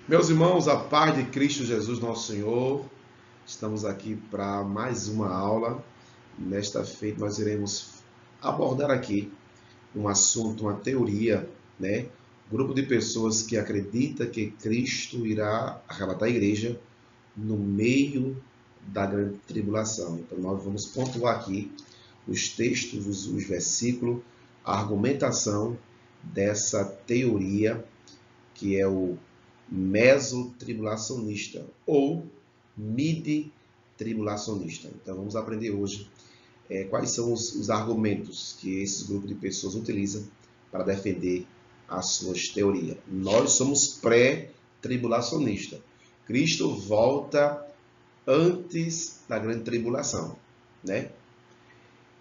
Meus irmãos, a paz de Cristo Jesus, nosso Senhor, estamos aqui para mais uma aula. Nesta feita, nós iremos abordar aqui um assunto, uma teoria, né? Grupo de pessoas que acredita que Cristo irá arrebatar a igreja no meio da grande tribulação. Então, nós vamos pontuar aqui os textos, os versículos, a argumentação dessa teoria que é o mesotribulacionista ou midi-tribulacionista. Então vamos aprender hoje quais são os argumentos que esses grupos de pessoas utilizam para defender as suas teorias. Nós somos pré-tribulacionistas. Cristo volta antes da grande tribulação, né?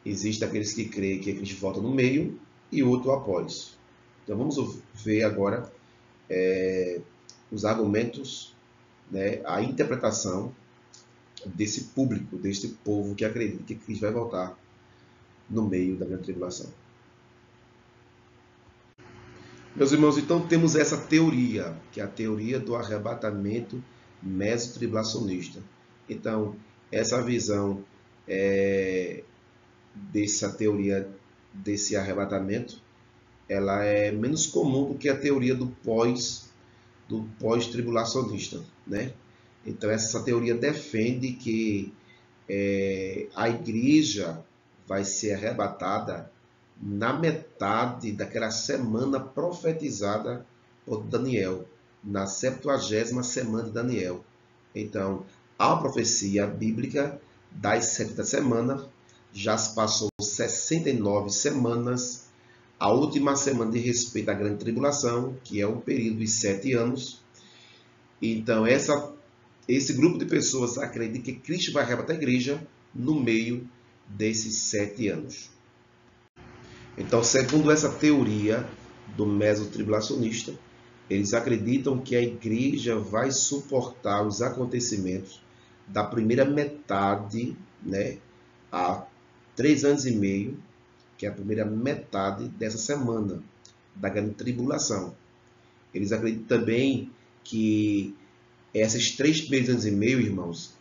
Existem aqueles que creem que Cristo volta no meio e outro após. Então vamos ver agora os argumentos, né, a interpretação desse público, deste povo que acredita que Cristo vai voltar no meio da grande tribulação. Meus irmãos, então temos essa teoria, que é a teoria do arrebatamento mesotribulacionista. Então, essa visão dessa teoria desse arrebatamento, ela é menos comum do que a teoria do pós-tribulacionista, né? Então essa teoria defende que a igreja vai ser arrebatada na metade daquela semana profetizada por Daniel, na 70ª semana de Daniel. Então, a profecia bíblica das 70 semanas já se passou 69 semanas. A última semana de respeito à grande tribulação, que é um período de 7 anos. Então, esse grupo de pessoas acredita que Cristo vai arrebatar a igreja no meio desses 7 anos. Então, segundo essa teoria do mesotribulacionista, eles acreditam que a igreja vai suportar os acontecimentos da primeira metade, né, a 3 anos e meio, que é a primeira metade dessa semana da grande tribulação. Eles acreditam também que esses 3 primeiros anos e meio, irmãos,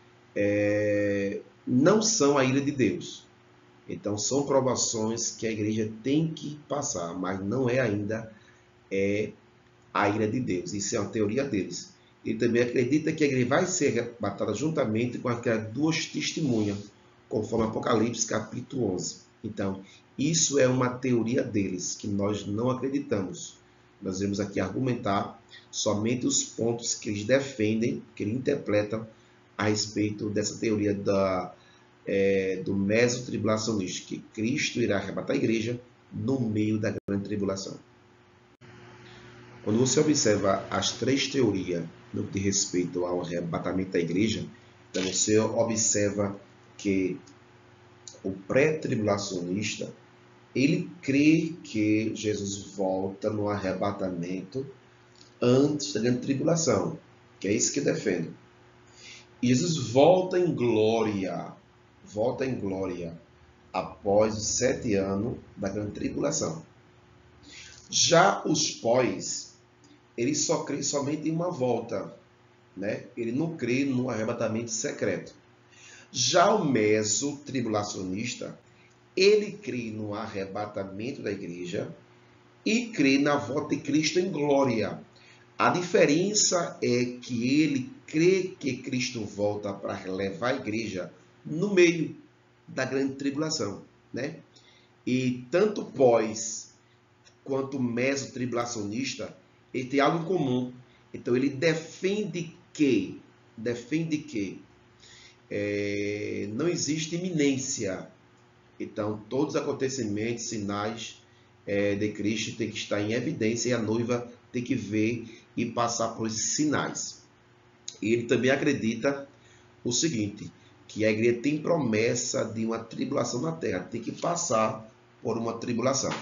não são a ira de Deus. Então, são provações que a igreja tem que passar, mas não é ainda a ira de Deus. Isso é uma teoria deles. Ele também acredita que a igreja vai ser arrebatada juntamente com aquelas 2 testemunhas, conforme Apocalipse capítulo 11. Então, isso é uma teoria deles, que nós não acreditamos. Nós vamos aqui argumentar somente os pontos que eles defendem, que eles interpretam a respeito dessa teoria do mesotribulacionista, que Cristo irá arrebatar a igreja no meio da grande tribulação. Quando você observa as 3 teorias no que diz respeito ao arrebatamento da igreja, então você observa que o pré-tribulacionista, ele crê que Jesus volta no arrebatamento antes da grande tribulação, que é isso que defende. E Jesus volta em glória após os 7 anos da grande tribulação. Já os pós, ele só crê somente em uma volta, né? Ele não crê no arrebatamento secreto. Já o mesotribulacionista, ele crê no arrebatamento da igreja e crê na volta de Cristo em glória. A diferença é que ele crê que Cristo volta para levar a igreja no meio da grande tribulação, né? E tanto pós quanto mesotribulacionista, ele tem algo em comum. Então ele defende que não existe iminência. Então, todos os acontecimentos, sinais de Cristo têm que estar em evidência e a noiva tem que ver e passar por esses sinais. E ele também acredita o seguinte, que a igreja tem promessa de uma tribulação na terra, tem que passar por uma tribulação.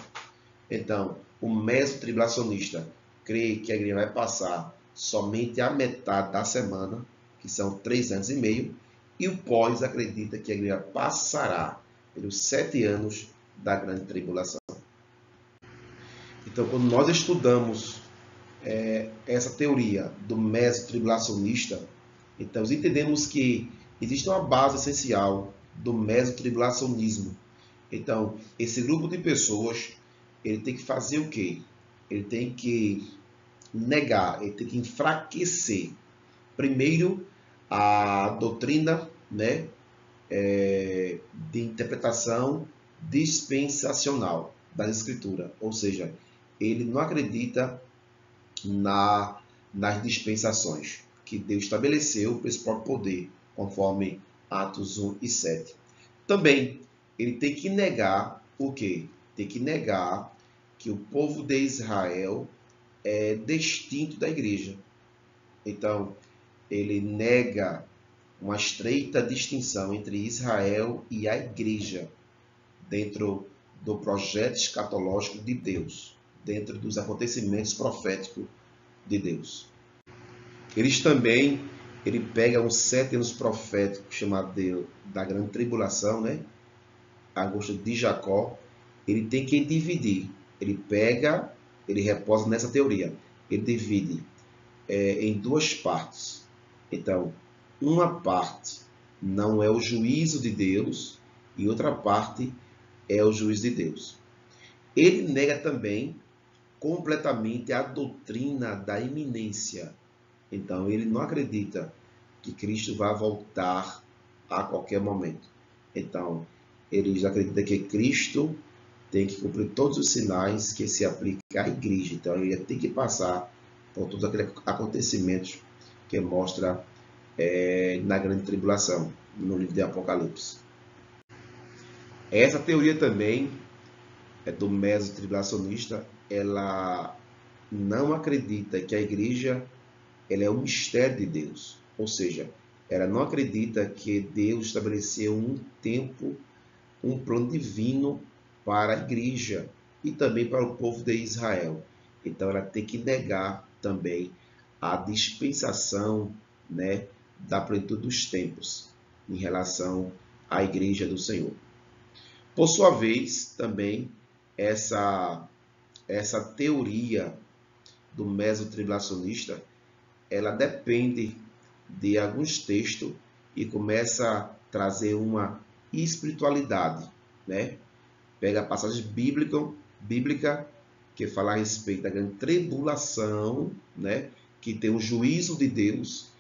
Então, o mesotribulacionista crê que a igreja vai passar somente a metade da semana, que são 3 anos e meio, e o pós acredita que a igreja passará pelos 7 anos da grande tribulação. Então, quando nós estudamos essa teoria do mesotribulacionista, então entendemos que existe uma base essencial do mesotribulacionismo. Então, esse grupo de pessoas, ele tem que fazer o quê? Ele tem que negar, ele tem que enfraquecer, primeiro, a doutrina, né, de interpretação dispensacional das Escrituras. Ou seja, ele não acredita nas dispensações que Deus estabeleceu para esse próprio poder, conforme Atos 1 e 7. Também, ele tem que negar o quê? Tem que negar que o povo de Israel é distinto da igreja. Então, ele nega uma estreita distinção entre Israel e a igreja dentro do projeto escatológico de Deus, dentro dos acontecimentos proféticos de Deus. Ele pega uns 7 anos proféticos chamado da grande tribulação, né? A angústia de Jacó, ele tem que dividir. Ele reposa nessa teoria. Ele divide em 2 partes. Então, uma parte não é o juízo de Deus e outra parte é o juízo de Deus. Ele nega também completamente a doutrina da iminência. Então, ele não acredita que Cristo vai voltar a qualquer momento. Então, ele acredita que Cristo tem que cumprir todos os sinais que se aplicam à igreja. Então, ele tem que passar por todos aqueles acontecimentos que mostra na grande tribulação, no livro de Apocalipse. Essa teoria também do mesotribulacionista, ela não acredita que a igreja ela é um mistério de Deus. Ou seja, ela não acredita que Deus estabeleceu um tempo, um plano divino para a igreja e também para o povo de Israel. Então, ela tem que negar também a dispensação, né, da plenitude dos tempos em relação à igreja do Senhor. Por sua vez, também, essa teoria do mesotribulacionista, ela depende de alguns textos e começa a trazer uma espiritualidade, né? Pega a passagem bíblica que fala a respeito da grande tribulação, né? Que tem o juízo de Deus,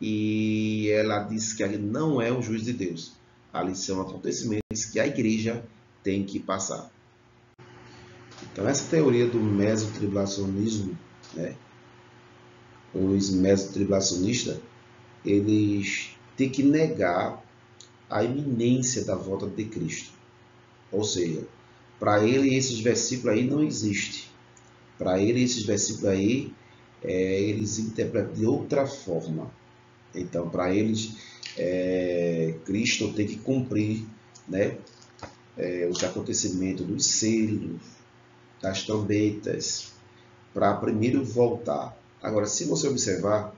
e ela diz que ali não é o juízo de Deus. Ali são acontecimentos que a igreja tem que passar. Então, essa teoria do mesotribulacionismo, né? Os mesotribulacionistas, eles têm que negar a iminência da volta de Cristo. Ou seja, para ele esses versículos aí não existem. Para ele esses versículos aí, eles interpretam de outra forma. Então, para eles, Cristo tem que cumprir, né, os acontecimentos dos selos, das trombetas, para primeiro voltar. Agora, se você observar,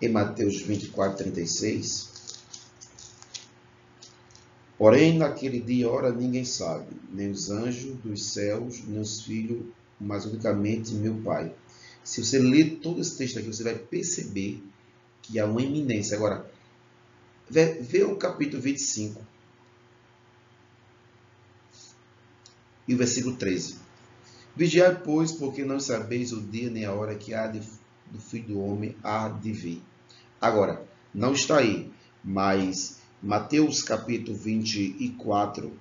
em Mateus 24, 36, porém, naquele dia e hora ninguém sabe, nem os anjos dos céus, nem os filhos, mas unicamente meu Pai. Se você ler todo esse texto aqui, você vai perceber que há uma iminência. Agora, vê o capítulo 25 e o versículo 13. Vigiai, pois, porque não sabeis o dia nem a hora que há do Filho do Homem há de vir. Agora, não está aí, mas Mateus capítulo 24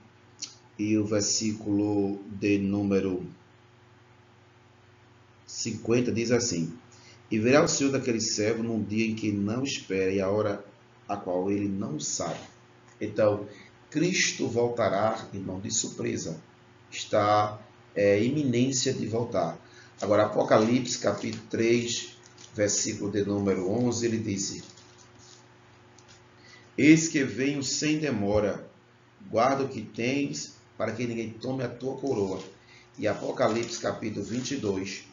e o versículo de número 50 diz assim: e verá o Senhor daquele servo num dia em que não espera e a hora a qual ele não sabe. Então, Cristo voltará, irmão, de surpresa. Está iminência de voltar. Agora, Apocalipse capítulo 3, versículo de número 11, ele disse: eis que venho sem demora, guarda o que tens, para que ninguém tome a tua coroa. E Apocalipse capítulo 22,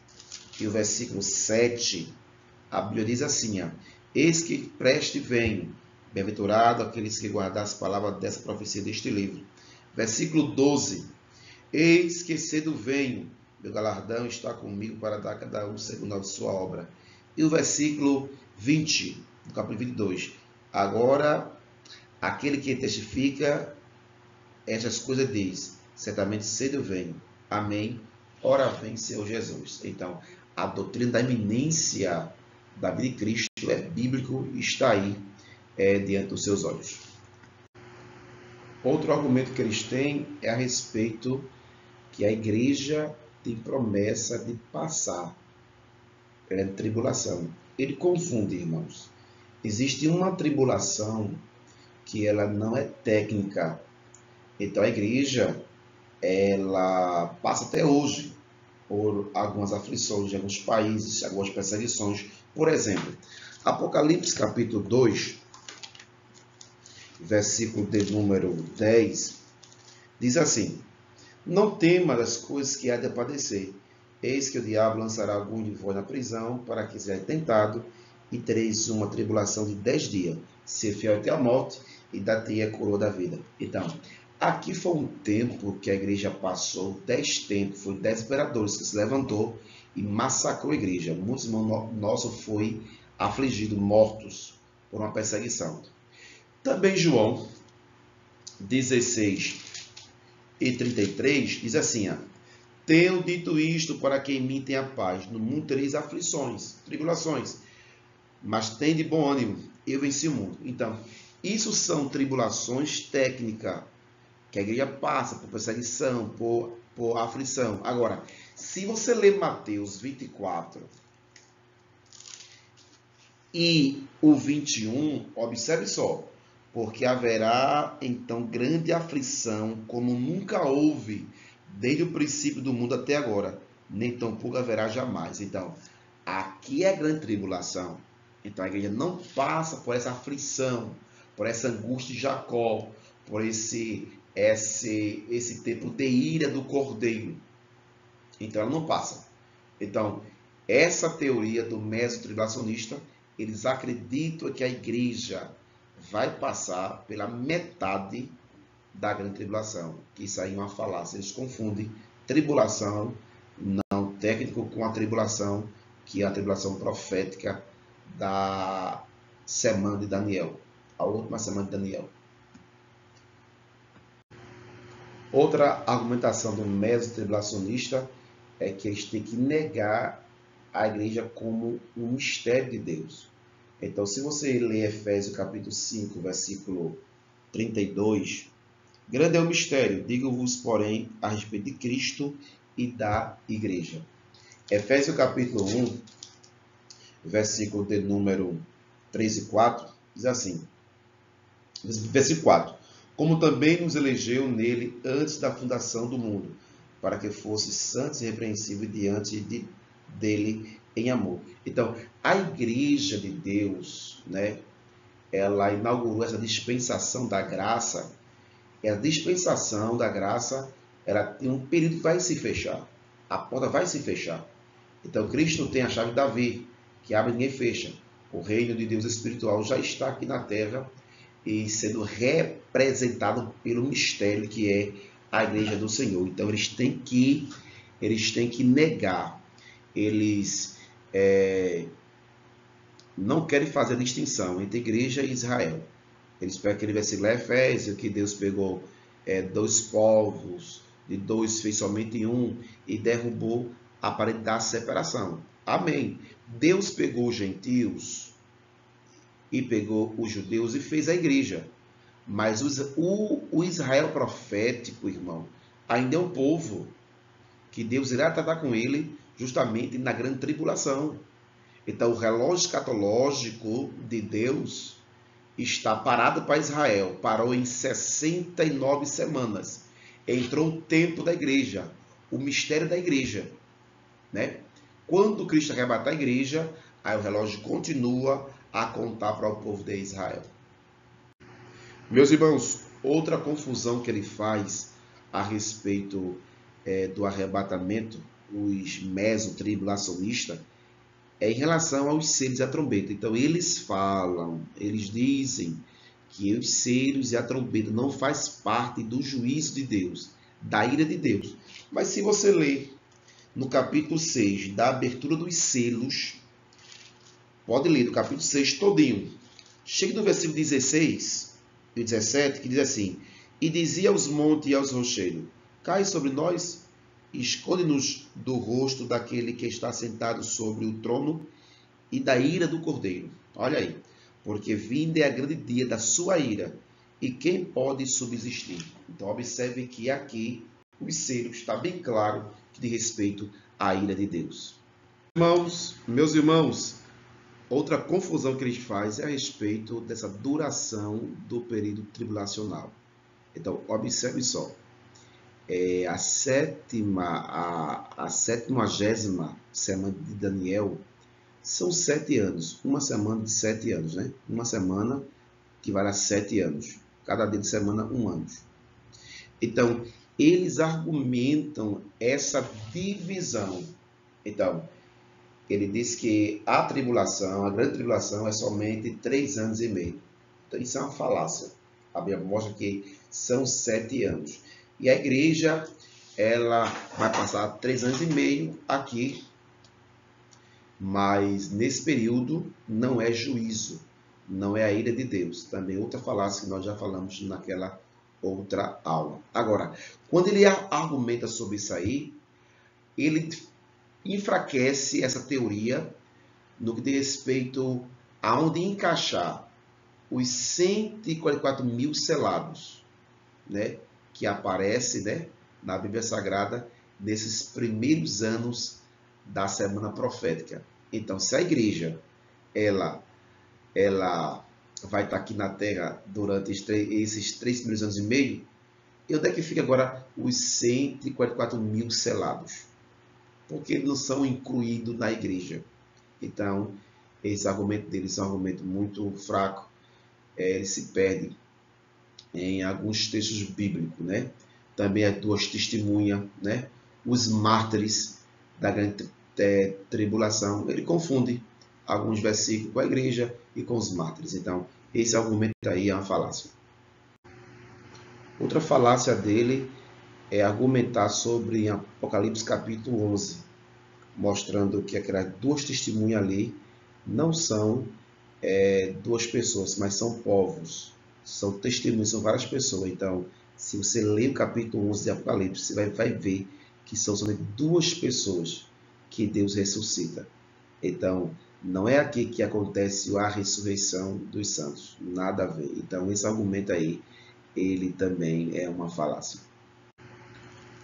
e o versículo 7, a Bíblia diz assim: eis que preste venho, bem-aventurado aqueles que guardam as palavras dessa profecia deste livro. Versículo 12, eis que cedo venho, meu galardão está comigo para dar a cada um segundo a sua obra. E o versículo 20, do capítulo 22. Agora, aquele que testifica estas coisas diz, certamente cedo eu venho. Amém. Ora vem, Senhor Jesus. Então, a doutrina da iminência da vida de Cristo é bíblico e está aí diante dos seus olhos. Outro argumento que eles têm é a respeito que a igreja tem promessa de passar pela tribulação. Ele confunde, irmãos. Existe uma tribulação que ela não é técnica. Então a igreja, ela passa até hoje por algumas aflições de alguns países, algumas perseguições. Por exemplo, Apocalipse capítulo 2, versículo de número 10, diz assim: não tema das coisas que há de padecer. Eis que o diabo lançará algum de vós na prisão, para que seja tentado, e tereis uma tribulação de 10 dias. Ser fiel até a morte, e dar-te a coroa da vida. Então, aqui foi um tempo que a igreja passou, 10 tempos, foi 10 imperadores que se levantou e massacrou a igreja. Muitos irmãos nossos foram afligidos, mortos por uma perseguição. Também João 16 e 33 diz assim: tenho dito isto para que em mim tenha paz. No mundo tereis aflições, tribulações, mas tem de bom ânimo, eu venci o mundo. Então, isso são tribulações técnicas, que a igreja passa por perseguição, por aflição. Agora, se você ler Mateus 24 e o 21, observe só, porque haverá então grande aflição, como nunca houve, desde o princípio do mundo até agora, nem tampouco haverá jamais. Então, aqui é a grande tribulação. Então, a igreja não passa por essa aflição, por essa angústia de Jacó, por esse tempo de ira do cordeiro. Então, ela não passa. Então, essa teoria do mesotribulacionista, eles acreditam que a igreja vai passar pela metade da grande tribulação, que isso aí é uma falácia. Eles confundem tribulação não técnico com a tribulação, que é a tribulação profética da semana de Daniel, a última semana de Daniel. Outra argumentação do mesotribulacionista é que eles têm que negar a igreja como um mistério de Deus. Então, se você ler Efésios capítulo 5, versículo 32, grande é o mistério, digo-vos, porém, a respeito de Cristo e da igreja. Efésios capítulo 1, versículo de número 3 e 4, diz assim, versículo 4, como também nos elegeu nele antes da fundação do mundo, para que fosse santos e irrepreensíveis diante dele em amor. Então, a igreja de Deus, né, ela inaugurou essa dispensação da graça. E a dispensação da graça, ela tem um período que vai se fechar. A porta vai se fechar. Então, Cristo tem a chave de Davi, que abre e ninguém fecha. O reino de Deus espiritual já está aqui na terra e sendo representado pelo mistério que é a igreja do Senhor. Então, eles têm que negar. Eles não querem fazer a distinção entre igreja e Israel. Eles pegam aquele versículo de Efésios, que Deus pegou dois povos, de dois fez somente um, e derrubou a parede da separação. Amém. Deus pegou os gentios e pegou os judeus e fez a igreja. Mas o Israel profético, irmão, ainda é um povo que Deus irá tratar com ele justamente na grande tribulação. Então, o relógio escatológico de Deus está parado para Israel. Parou em 69 semanas. Entrou o tempo da igreja, o mistério da igreja, né? Quando Cristo arrebatar a igreja, aí o relógio continua a contar para o povo de Israel. Meus irmãos, outra confusão que ele faz a respeito do arrebatamento, os mesotribulacionistas, é em relação aos selos e a trombeta. Então, eles dizem que os selos e a trombeta não faz parte do juízo de Deus, da ira de Deus. Mas se você ler no capítulo 6, da abertura dos selos, pode ler do capítulo 6 todinho. Chega no versículo 16 e 17, que diz assim: E dizia aos montes e aos rochedos: Cai sobre nós, esconde-nos do rosto daquele que está sentado sobre o trono e da ira do Cordeiro. Olha aí, porque vindo é a grande dia da sua ira, e quem pode subsistir? Então observe que aqui os selos está bem claro que diz respeito à ira de Deus. Irmãos, meus irmãos, outra confusão que eles fazem é a respeito dessa duração do período tribulacional. Então, observe só. A 70ª semana de Daniel são 7 anos. Uma semana de 7 anos, né? Uma semana que vale a 7 anos. Cada dia de semana, 1 ano. Então, eles argumentam essa divisão. Então, ele diz que a tribulação, a grande tribulação, é somente 3 anos e meio. Então, isso é uma falácia. A Bíblia mostra que são 7 anos. E a igreja, ela vai passar 3 anos e meio aqui, mas nesse período não é juízo, não é a ira de Deus. Também outra falácia que nós já falamos naquela outra aula. Agora, quando ele argumenta sobre isso aí, ele enfraquece essa teoria no que diz respeito a onde encaixar os 144 mil selados, né, que aparece, né, na Bíblia Sagrada nesses primeiros anos da semana profética. Então, se a igreja ela vai estar aqui na Terra durante esses 3 primeiros anos e meio, e onde é que fica agora os 144 mil selados? Porque eles não são incluídos na igreja. Então, esse argumento deles é um argumento muito fraco. Ele se perde em alguns textos bíblicos, né? Também as 2 testemunhas, né? Os mártires da grande tribulação. Ele confunde alguns versículos com a igreja e com os mártires. Então, esse argumento aí é uma falácia. Outra falácia dele é argumentar sobre Apocalipse capítulo 11, mostrando que aquelas 2 testemunhas ali não são 2 pessoas, mas são povos, são testemunhas, são várias pessoas. Então, se você ler o capítulo 11 de Apocalipse, você vai ver que são somente 2 pessoas que Deus ressuscita. Então, não é aqui que acontece a ressurreição dos santos, nada a ver. Então, esse argumento aí, ele também é uma falácia.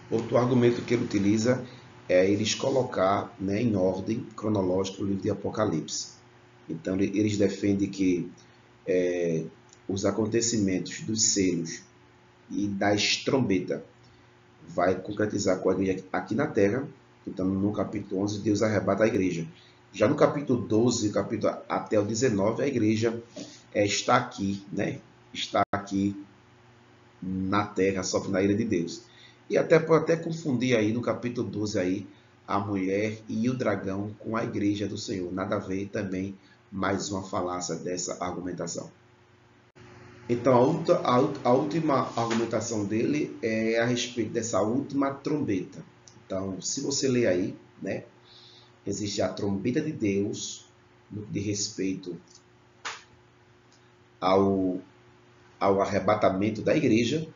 Outro argumento que ele utiliza é eles colocar, né, em ordem cronológica o livro de Apocalipse. Então, eles defendem que os acontecimentos dos selos e das trombetas vai concretizar com a igreja aqui na Terra. Então, no capítulo 11, Deus arrebata a igreja. Já no capítulo 12, capítulo até o 19, a igreja está aqui, né? Está aqui na Terra, sofre na ira de Deus. E pode até confundir aí no capítulo 12 aí a mulher e o dragão com a igreja do Senhor. Nada a ver também, mais uma falácia dessa argumentação. Então, a última argumentação dele é a respeito dessa última trombeta. Então, se você ler aí, né, existe a trombeta de Deus, no que diz respeito ao arrebatamento da igreja.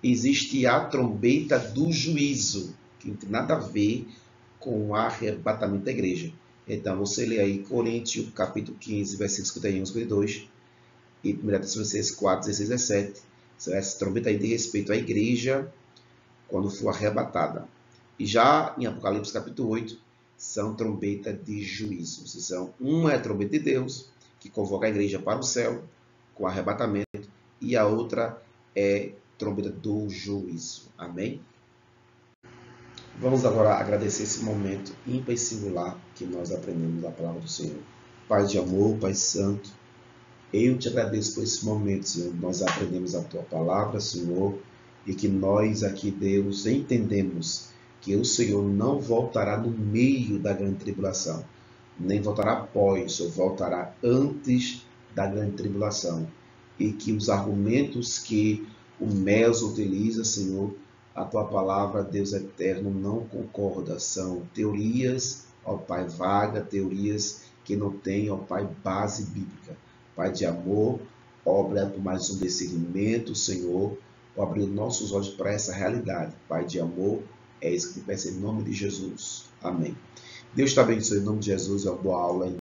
Existe a trombeta do juízo, que não tem nada a ver com o arrebatamento da igreja. Então, você lê aí Coríntios, capítulo 15, versículos 51 e 52, e 1 Tessalonicenses 4, 16 e 17. Essa trombeta aí diz respeito à igreja quando for arrebatada. E já em Apocalipse, capítulo 8, são trombeta de juízo. Uma é a trombeta de Deus, que convoca a igreja para o céu, com arrebatamento, e a outra é trombeta do juízo. Amém? Vamos agora agradecer esse momento ímpar e singular que nós aprendemos a palavra do Senhor. Pai de amor, Pai santo, eu te agradeço por esse momento, Senhor. Nós aprendemos a tua palavra, Senhor, e que nós aqui, Deus, entendemos que o Senhor não voltará no meio da grande tribulação, nem voltará após, ou voltará antes da grande tribulação. E que os argumentos que o Meso utiliza, Senhor, A tua palavra, Deus eterno, não concorda. São teorias, ó Pai, vaga, teorias que não têm, ó Pai, base bíblica. Pai de amor, obra por mais um discernimento, Senhor, para abrir nossos olhos para essa realidade. Pai de amor, é isso que te peço em nome de Jesus. Amém. Deus te abençoe em nome de Jesus. É uma boa aula em